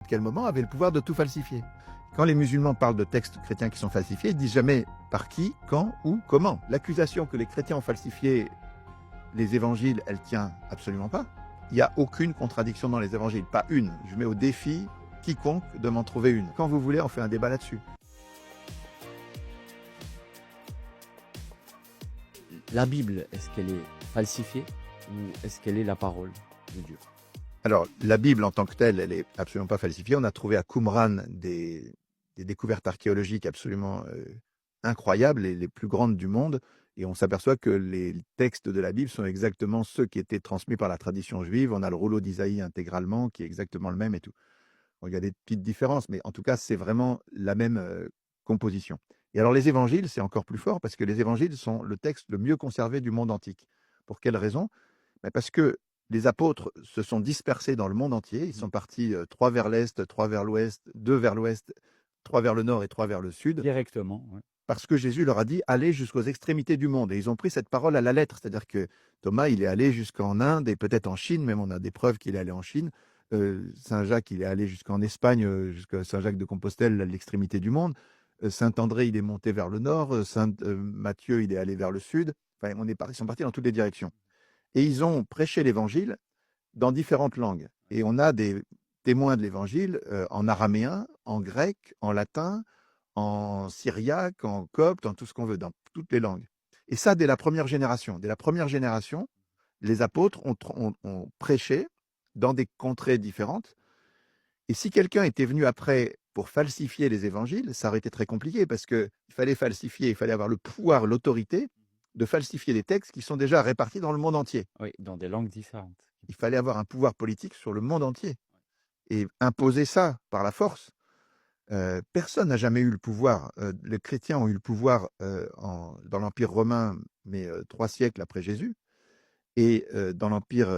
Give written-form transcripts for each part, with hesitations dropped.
quel moment, avait le pouvoir de tout falsifier. Quand les musulmans parlent de textes chrétiens qui sont falsifiés, ils disent jamais par qui, quand, où, comment. L'accusation que les chrétiens ont falsifié les évangiles, elle tient absolument pas. Il n'y a aucune contradiction dans les évangiles, pas une. Je mets au défi quiconque de m'en trouver une. Quand vous voulez, on fait un débat là-dessus. La Bible, est-ce qu'elle est falsifiée ou est-ce qu'elle est la parole de Dieu? Alors, la Bible en tant que telle, elle est absolument pas falsifiée. On a trouvé à Qumran des découvertes archéologiques absolument incroyables, les plus grandes du monde. Et on s'aperçoit que les textes de la Bible sont exactement ceux qui étaient transmis par la tradition juive. On a le rouleau d'Isaïe intégralement, qui est exactement le même et tout. Bon, il y a des petites différences, mais en tout cas, c'est vraiment la même composition. Et alors, les évangiles, c'est encore plus fort parce que les évangiles sont le texte le mieux conservé du monde antique. Pour quelle raison? Parce que les apôtres se sont dispersés dans le monde entier. Ils sont partis 3 vers l'est, 3 vers l'ouest, 2 vers l'ouest, 3 vers le nord et 3 vers le sud. Directement, ouais. Parce que Jésus leur a dit, allez jusqu'aux extrémités du monde. Et ils ont pris cette parole à la lettre. C'est-à-dire que Thomas, il est allé jusqu'en Inde et peut-être en Chine, même on a des preuves qu'il est allé en Chine. Saint Jacques, il est allé jusqu'en Espagne, jusqu'à Saint-Jacques de Compostelle, à l'extrémité du monde. Saint-André, il est monté vers le nord. Saint Matthieu, il est allé vers le sud. Enfin, ils sont partis dans toutes les directions. Et ils ont prêché l'évangile dans différentes langues. Et on a des témoins de l'évangile en araméen, en grec, en latin, en syriaque, en copte, en tout ce qu'on veut, dans toutes les langues. Et ça, dès la première génération. Dès la première génération, les apôtres ont prêché dans des contrées différentes. Et si quelqu'un était venu après pour falsifier les évangiles, ça aurait été très compliqué parce qu'il fallait falsifier, il fallait avoir le pouvoir, l'autorité de falsifier des textes qui sont déjà répartis dans le monde entier. Oui, dans des langues différentes. Il fallait avoir un pouvoir politique sur le monde entier et imposer ça par la force. Personne n'a jamais eu le pouvoir. Les chrétiens ont eu le pouvoir dans l'Empire romain, mais 3 siècles après Jésus. Et dans l'Empire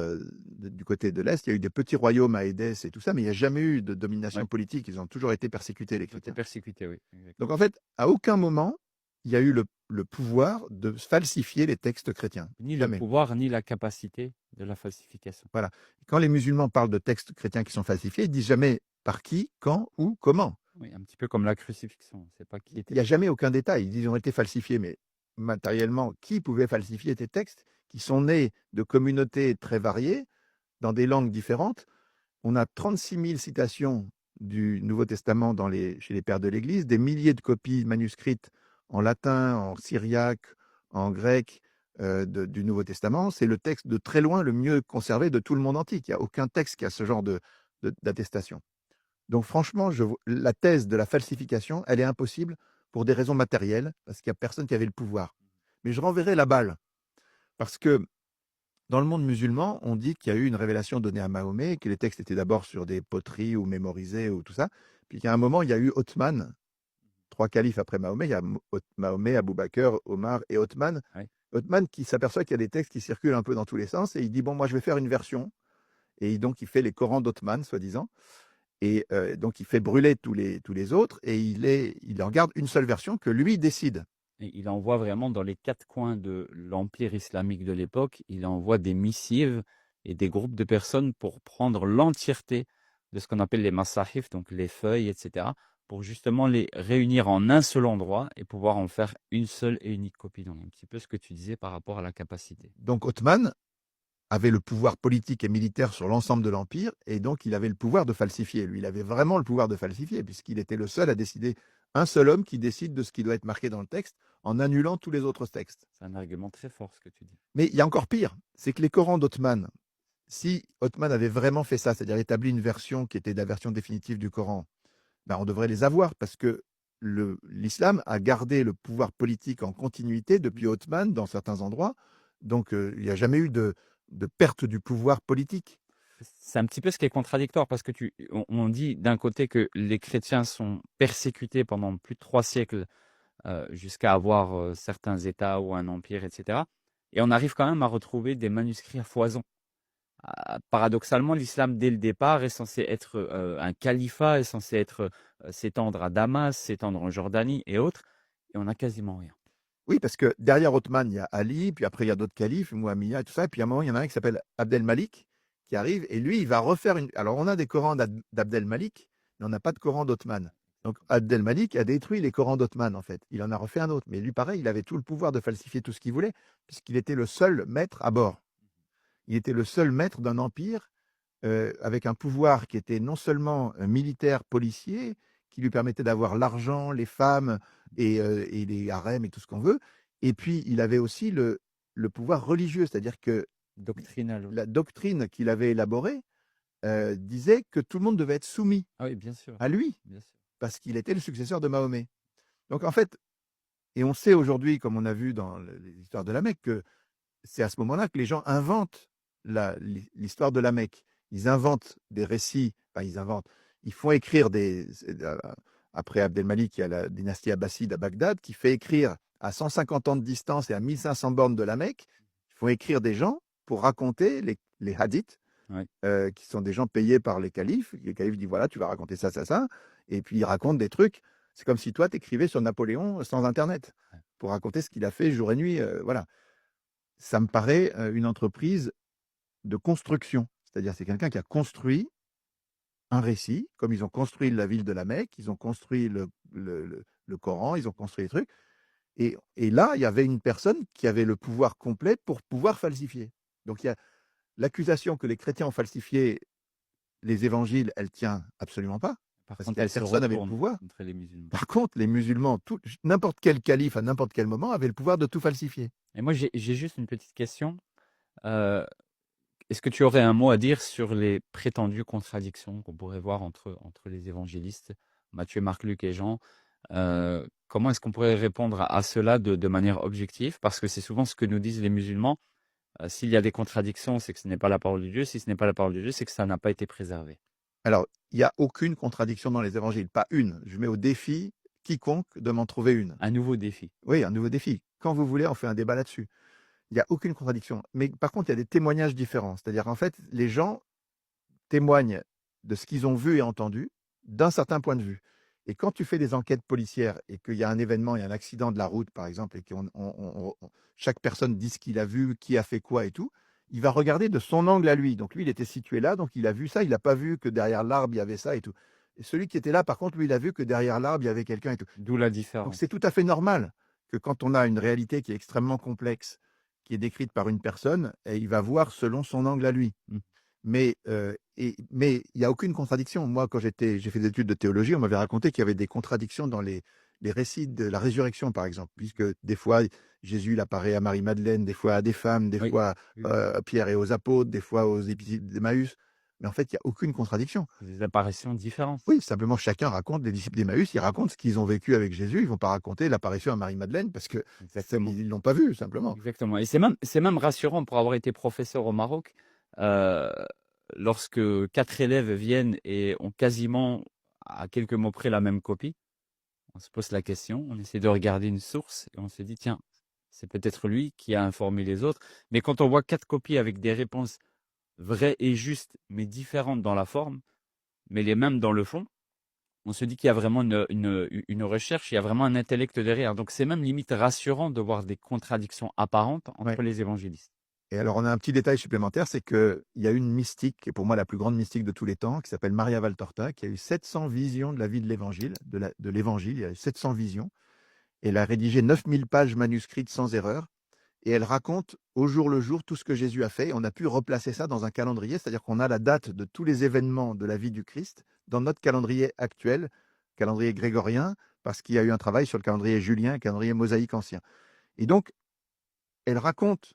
du côté de l'Est, il y a eu des petits royaumes à Édesse et tout ça, mais il n'y a jamais eu de domination politique. Ils ont toujours été persécutés, les Ils étaient chrétiens. persécutés, oui. Exactement. Donc en fait, à aucun moment, il y a eu le pouvoir de falsifier les textes chrétiens. Ni Jamais. le pouvoir, ni la capacité de la falsification. Voilà. Quand les musulmans parlent de textes chrétiens qui sont falsifiés, ils disent jamais par qui, quand, où, comment. Oui, un petit peu comme la crucifixion. On ne sait pas qui Il était. n'y a jamais aucun détail. Ils disent qu'ils ont été falsifiés, mais matériellement, qui pouvait falsifier des textes qui sont nés de communautés très variées, dans des langues différentes? On a 36 000 citations du Nouveau Testament chez les pères de l'Église, des milliers de copies manuscrites en latin, en syriaque, en grec du Nouveau Testament. C'est le texte de très loin le mieux conservé de tout le monde antique. Il n'y a aucun texte qui a ce genre d'attestation. Donc franchement, la thèse de la falsification, elle est impossible pour des raisons matérielles, parce qu'il n'y a personne qui avait le pouvoir. Mais je renverrai la balle, parce que dans le monde musulman, on dit qu'il y a eu une révélation donnée à Mahomet, que les textes étaient d'abord sur des poteries ou mémorisés ou tout ça, puis qu'à un moment, il y a eu Othman, 3 califes après Mahomet, il y a Mahomet, Abou Bakr, Omar et Othman. Oui. Othman qui s'aperçoit qu'il y a des textes qui circulent un peu dans tous les sens, et il dit, bon, moi je vais faire une version, et donc il fait les Corans d'Othman, soi-disant, et donc il fait brûler tous les autres, et il en garde une seule version que lui décide. Et il envoie vraiment dans les 4 coins de l'empire islamique de l'époque, il envoie des missives et des groupes de personnes pour prendre l'entièreté de ce qu'on appelle les masahif, donc les feuilles, etc., pour justement les réunir en un seul endroit et pouvoir en faire une seule et unique copie. Donc un petit peu ce que tu disais par rapport à la capacité. Donc Othman avait le pouvoir politique et militaire sur l'ensemble de l'Empire, et donc il avait le pouvoir de falsifier. Lui, il avait vraiment le pouvoir de falsifier, puisqu'il était le seul à décider, un seul homme qui décide de ce qui doit être marqué dans le texte, en annulant tous les autres textes. C'est un argument très fort ce que tu dis. Mais il y a encore pire, c'est que les Corans d'Othman, si Othman avait vraiment fait ça, c'est-à-dire établi une version qui était la version définitive du Coran, on devrait les avoir, parce que l'islam a gardé le pouvoir politique en continuité depuis Othman dans certains endroits, donc il n'y a jamais eu de perte du pouvoir politique. C'est un petit peu ce qui est contradictoire parce que on dit d'un côté que les chrétiens sont persécutés pendant plus de 3 siècles jusqu'à avoir certains États ou un empire, etc. Et on arrive quand même à retrouver des manuscrits à foison. Paradoxalement, l'islam, dès le départ, est censé être un califat, est censé s'étendre à Damas, s'étendre en Jordanie et autres, et on n'a quasiment rien. Oui, parce que derrière Othman, il y a Ali, puis après il y a d'autres califes, Muawiyah et tout ça, et puis à un moment, il y en a un qui s'appelle Abdel Malik, qui arrive, et lui, il va refaire une... Alors on a des Corans d'Abdel Malik, mais on n'a pas de Coran d'Othman. Donc Abdel-Malik a détruit les Corans d'Othman, en fait. Il en a refait un autre. Mais lui, pareil, il avait tout le pouvoir de falsifier tout ce qu'il voulait, puisqu'il était le seul maître à bord. Il était le seul maître d'un empire avec un pouvoir qui était non seulement militaire, policier, qui lui permettait d'avoir l'argent, les femmes et les harems et tout ce qu'on veut. Et puis, il avait aussi le pouvoir religieux, c'est-à-dire que Doctrinal, oui. la doctrine qu'il avait élaborée disait que tout le monde devait être soumis Ah oui, bien sûr, à lui, bien sûr. parce qu'il était le successeur de Mahomet. Donc en fait, et on sait aujourd'hui, comme on a vu dans l'histoire de la Mecque, que c'est à ce moment-là que les gens inventent l'histoire de la Mecque. Ils inventent des récits, enfin ils inventent, ils font écrire après Abdelmalik, il y a la dynastie abbasside à Bagdad, qui fait écrire à 150 ans de distance et à 1500 bornes de la Mecque, ils font écrire des gens pour raconter les hadiths, Ouais. qui sont des gens payés par les califes. Les califes disent voilà, tu vas raconter ça, ça, ça. Et puis ils racontent des trucs. C'est comme si toi, tu écrivais sur Napoléon sans Internet pour raconter ce qu'il a fait jour et nuit. Voilà. Ça me paraît une entreprise de construction. C'est-à-dire, c'est quelqu'un qui a construit un récit, comme ils ont construit la ville de la Mecque, ils ont construit le Coran, ils ont construit les trucs. Et là, il y avait une personne qui avait le pouvoir complet pour pouvoir falsifier. Donc, il y a l'accusation que les chrétiens ont falsifié les évangiles, elle tient absolument pas, Par parce contre, que elle se personne n'avait le retourne pouvoir. contre les musulmans. Par contre, les musulmans, n'importe quel calife à n'importe quel moment avait le pouvoir de tout falsifier. Et moi, j'ai juste une petite question. Euh, Est-ce que tu aurais un mot à dire sur les prétendues contradictions qu'on pourrait voir entre les évangélistes, Matthieu, Marc, Luc et Jean? Comment est-ce qu'on pourrait répondre à cela de manière objective? Parce que c'est souvent ce que nous disent les musulmans. S'il y a des contradictions, c'est que ce n'est pas la parole de Dieu. Si ce n'est pas la parole de Dieu, c'est que ça n'a pas été préservé. Alors, il n'y a aucune contradiction dans les évangiles, pas une. Je mets au défi quiconque de m'en trouver une. Un nouveau défi. Oui, un nouveau défi. Quand vous voulez, on fait un débat là-dessus. Il n'y a aucune contradiction. Mais par contre, il y a des témoignages différents. C'est-à-dire qu'en fait, les gens témoignent de ce qu'ils ont vu et entendu d'un certain point de vue. Et quand tu fais des enquêtes policières et qu'il y a un événement, il y a un accident de la route, par exemple, et que chaque personne dit ce qu'il a vu, qui a fait quoi et tout, il va regarder de son angle à lui. Donc lui, il était situé là, donc il a vu ça, il n'a pas vu que derrière l'arbre, il y avait ça et tout. Et celui qui était là, par contre, lui, il a vu que derrière l'arbre, il y avait quelqu'un et tout. D'où la Donc différence. c'est tout à fait normal que quand on a une réalité qui est extrêmement complexe, qui est décrite par une personne, et il va voir selon son angle à lui. Mm. Mais il n'y a aucune contradiction. Moi, quand j'ai fait des études de théologie, on m'avait raconté qu'il y avait des contradictions dans les récits de la résurrection, par exemple, puisque des fois, Jésus il apparaît à Marie-Madeleine, des fois à des femmes, des Oui. fois Oui. à Pierre et aux apôtres, des fois aux disciples d'Emmaüs. Mais en fait, il n'y a aucune contradiction. Des apparitions différentes. Oui, simplement, chacun raconte, les disciples d'Emmaüs, ils racontent ce qu'ils ont vécu avec Jésus. Ils ne vont pas raconter l'apparition à Marie-Madeleine parce qu'ils Exactement. ne l'ont pas vu, simplement. Exactement. Et c'est même rassurant pour avoir été professeur au Maroc. euh, Lorsque 4 élèves viennent et ont quasiment à quelques mots près la même copie, on se pose la question, on essaie de regarder une source et on se dit, tiens, c'est peut-être lui qui a informé les autres. Mais quand on voit 4 copies avec des réponses vraies et justes, mais différentes dans la forme, mais les mêmes dans le fond, on se dit qu'il y a vraiment une recherche, il y a vraiment un intellect derrière. Donc c'est même limite rassurant de voir des contradictions apparentes Ouais. entre les évangélistes. Et alors, on a un petit détail supplémentaire, c'est qu'il y a une mystique, qui est pour moi la plus grande mystique de tous les temps, qui s'appelle Maria Valtorta, qui a eu 700 visions de la vie de l'Évangile, de l'Évangile, il y a eu 700 visions. Elle a rédigé 9000 pages manuscrites sans erreur, et elle raconte au jour le jour tout ce que Jésus a fait. On a pu replacer ça dans un calendrier, c'est-à-dire qu'on a la date de tous les événements de la vie du Christ dans notre calendrier actuel, calendrier grégorien, parce qu'il y a eu un travail sur le calendrier julien, le calendrier mosaïque ancien. Et donc, elle raconte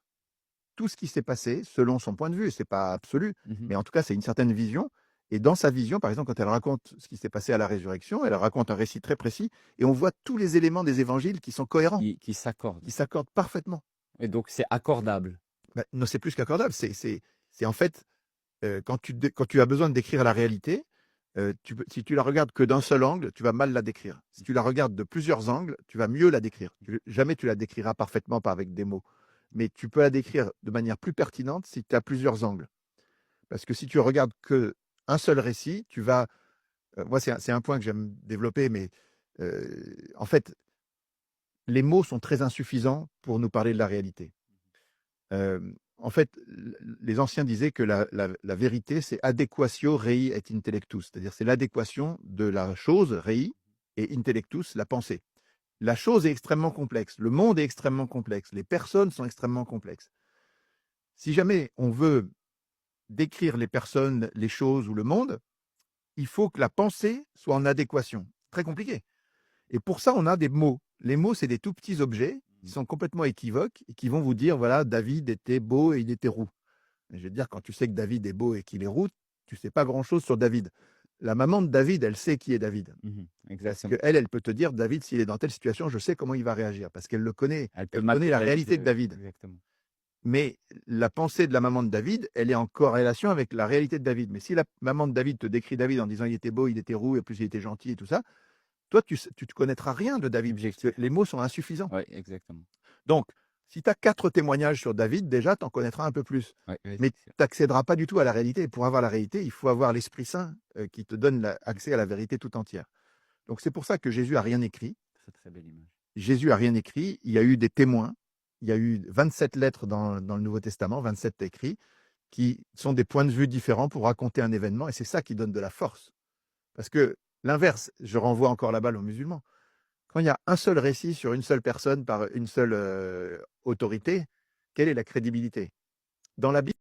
tout ce qui s'est passé selon son point de vue. C'est pas absolu, mais en tout cas, c'est une certaine vision. Et dans sa vision, par exemple, quand elle raconte ce qui s'est passé à la résurrection, elle raconte un récit très précis et on voit tous les éléments des évangiles qui sont cohérents, Qui s'accordent. qui s'accordent parfaitement. Et donc c'est accordable. Ben, non, c'est plus qu'accordable. C'est en fait, quand tu as besoin de décrire la réalité, si tu la regardes que d'un seul angle, tu vas mal la décrire. Si tu la regardes de plusieurs angles, tu vas mieux la décrire. Jamais tu la décriras parfaitement pas avec des mots. Mais tu peux la décrire de manière plus pertinente si tu as plusieurs angles. Parce que si tu regardes que un seul récit, tu vas. Moi, c'est un point que j'aime développer, mais en fait, les mots sont très insuffisants pour nous parler de la réalité. Euh, En fait, les anciens disaient que la vérité, c'est adequatio rei et intellectus, c'est-à-dire c'est l'adéquation de la chose, rei, et intellectus, la pensée. La chose est extrêmement complexe, le monde est extrêmement complexe, les personnes sont extrêmement complexes. Si jamais on veut décrire les personnes, les choses ou le monde, il faut que la pensée soit en adéquation. Très compliqué. Et pour ça, on a des mots. Les mots, c'est des tout petits objets qui sont complètement équivoques et qui vont vous dire, voilà, David était beau et il était roux. Et je veux dire, quand tu sais que David est beau et qu'il est roux, tu sais pas grand-chose sur David. La maman de David, elle sait qui est David. Parce Exactement. qu'elle, elle peut te dire, David, s'il est dans telle situation, je sais comment il va réagir. Parce qu'elle le connaît. Elle peut Elle connaît la réalité de David. exactement. Mais la pensée de la maman de David, elle est en corrélation avec la réalité de David. Mais si la maman de David te décrit David en disant il était beau, il était roux, et plus il était gentil et tout ça, toi, tu ne te connaîtras rien de David. Objectif. Les mots sont insuffisants. Oui, exactement. Donc, si tu as 4 témoignages sur David, déjà, tu en connaîtras un peu plus. Ouais, ouais, Mais c'est tu sûr. n'accéderas pas du tout à la réalité. Et pour avoir la réalité, il faut avoir l'Esprit Saint qui te donne accès à la vérité tout entière. Donc, c'est pour ça que Jésus n'a rien écrit. C'est très belle image. Jésus n'a rien écrit. Il y a eu des témoins. Il y a eu 27 lettres dans le Nouveau Testament, 27 écrits, qui sont des points de vue différents pour raconter un événement. Et c'est ça qui donne de la force. Parce que l'inverse, je renvoie encore la balle aux musulmans. Quand il y a un seul récit sur une seule personne par une seule autorité, quelle est la crédibilité? Dans la Bible,